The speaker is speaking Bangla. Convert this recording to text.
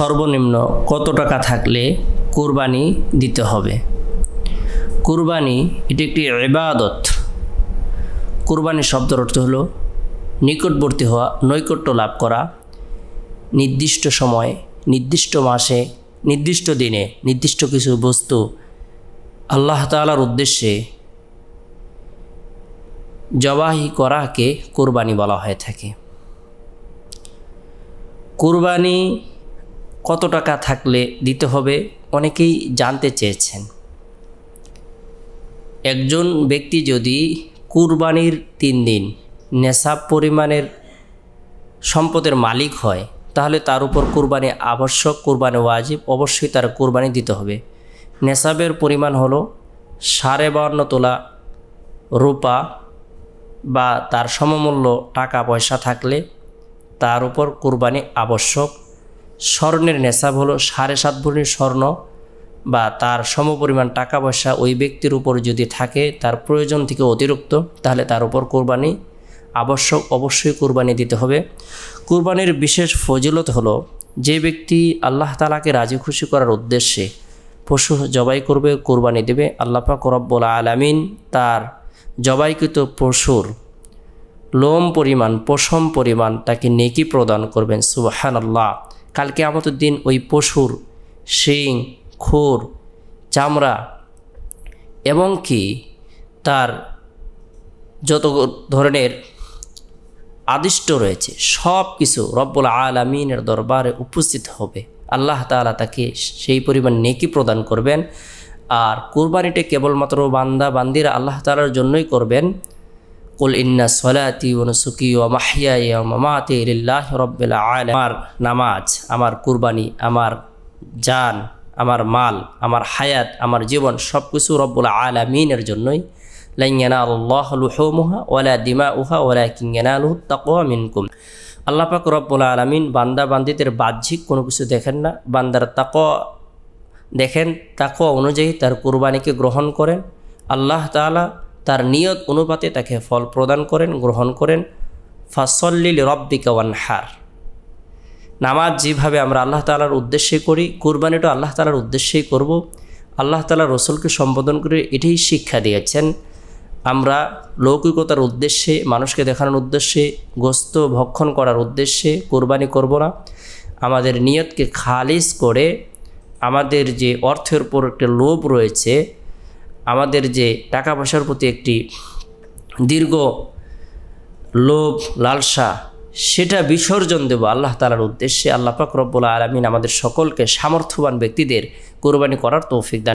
সর্বনিম্ন কত টাকা থাকলে কুরবানি দিতে হবে? কুরবানি এটি একটি ইবাদত। কুরবানি শব্দের অর্থ হলো নিকটবর্তী হওয়া, নৈকট্য লাভ করা, নির্দিষ্ট সময়ে, নির্দিষ্ট মাসে, নির্দিষ্ট দিনে নির্দিষ্ট কিছু বস্তু আল্লাহ তাআলার উদ্দেশ্যে জবাহি করাকে কুরবানি বলা হয়ে থাকে। কুরবানি কত টাকা থাকলে দিতে হবে অনেকেই জানতে চেয়েছেন। একজন ব্যক্তি যদি কুরবানির 3 দিন নেশাব পরিমাণের সম্পদের মালিক হয় তাহলে তার উপর কুরবানি আবশ্যক, কুরবানি ওয়াজিব, অবশ্যই তার কুরবানি দিতে হবে। নেশাবের পরিমাণ হলো 52.5 তোলা রূপা বা তার সমমূল্য টাকা পয়সা থাকলে তার উপর কুরবানি আবশ্যক। স্বর্ণের নেশাব হলো 7.5 ভরি স্বর্ণ বা তার সমপরিমাণ টাকা পয়সা ওই ব্যক্তির উপর যদি থাকে, তার প্রয়োজন থেকে অতিরিক্ত, তাহলে তার উপর কুরবানি আবশ্যক, অবশ্যই কুরবানি দিতে হবে। কুরবানির বিশেষ ফজিলত হলো যে ব্যক্তি আল্লাহ তাআলাকে রাজি খুশি করার উদ্দেশ্যে পশু জবাই করবে, কুরবানি দেবে, আল্লাহ পাক রব্বুল আলামিন তার জবাইকৃত পশুর লোম পরিমাণ, পশম পরিমাণ তাকে নেকি প্রদান করবেন। সুবহানাল্লাহ। কাল কিয়ামতের দিন ওই পশুর শিং, খুর, চামড়া এবং কি তার যত ধরনের আদিষ্ট রয়েছে সব কিছু রব্বুল আলামিনের দরবারে উপস্থিত হবে। আল্লাহ তাআলা তাকে সেই পরিমাণ নেকি প্রদান করবেন। আর কুরবানিটা কেবলমাত্র বান্দা বান্দিরা আল্লাহ তাআলার জন্যই করবেন। কুল ইন্না সলাতি ওয়া নুসুকি ওয়া মাহইয়ায়া ওয়া মামাতি লিল্লাহি রাব্বিল আলামিন। আমার নামাজ, আমার কুরবানি, আমার জান, আমার মাল, আমার হায়াত, আমার জীবন সব কিছু রব্বুল আলামিনের জন্যই। লান ইয়ানালাল্লাহু লুহুমুহা ওয়ালা দিমাউহা ওয়ালাকিন ইয়ানালুহু তাকওয়া মিনকুম। আল্লাহ পাক রব্বুল আলামিন বান্দা বান্দীদের বাহ্যিক কোনো কিছু দেখেন না, বান্দার তাকওয়া দেখেন। তাকওয়া অনুযায়ী তার কুরবানিকে গ্রহণ করেন। আল্লাহ তাআলা তার নিয়ত অনুপাতে তাকে ফল প্রদান করেন, গ্রহণ করেন। ফাসল্লি লিরাব্বিকা ওয়ানহার। নামাজ যেভাবে আমরা আল্লাহ তাআলার উদ্দেশ্যে করি, কুরবানিটা আল্লাহ তাআলার উদ্দেশ্যেই করব। আল্লাহ তাআলা রসুলকে সম্বোধন করে এটাই শিক্ষা দিয়েছেন। আমরা লৌকিকতার উদ্দেশ্যে, মানুষকে দেখানোর উদ্দেশ্যে, গোস্ত ভক্ষণ করার উদ্দেশ্যে কুরবানি করব না। আমাদের নিয়তকে খালিস করে, আমাদের যে অর্থের উপর একটা লোভ রয়েছে, আমাদের যে টাকা পয়সার প্রতি একটি দীর্ঘ লোভ লালসা, সেটা বিসর্জন দেব আল্লাহ তাআলার উদ্দেশ্যে। আল্লাহ পাক রব্বুল আলামিন আমাদের সকলকে সামর্থ্যবান ব্যক্তিদের কুরবানি করার তৌফিক দান।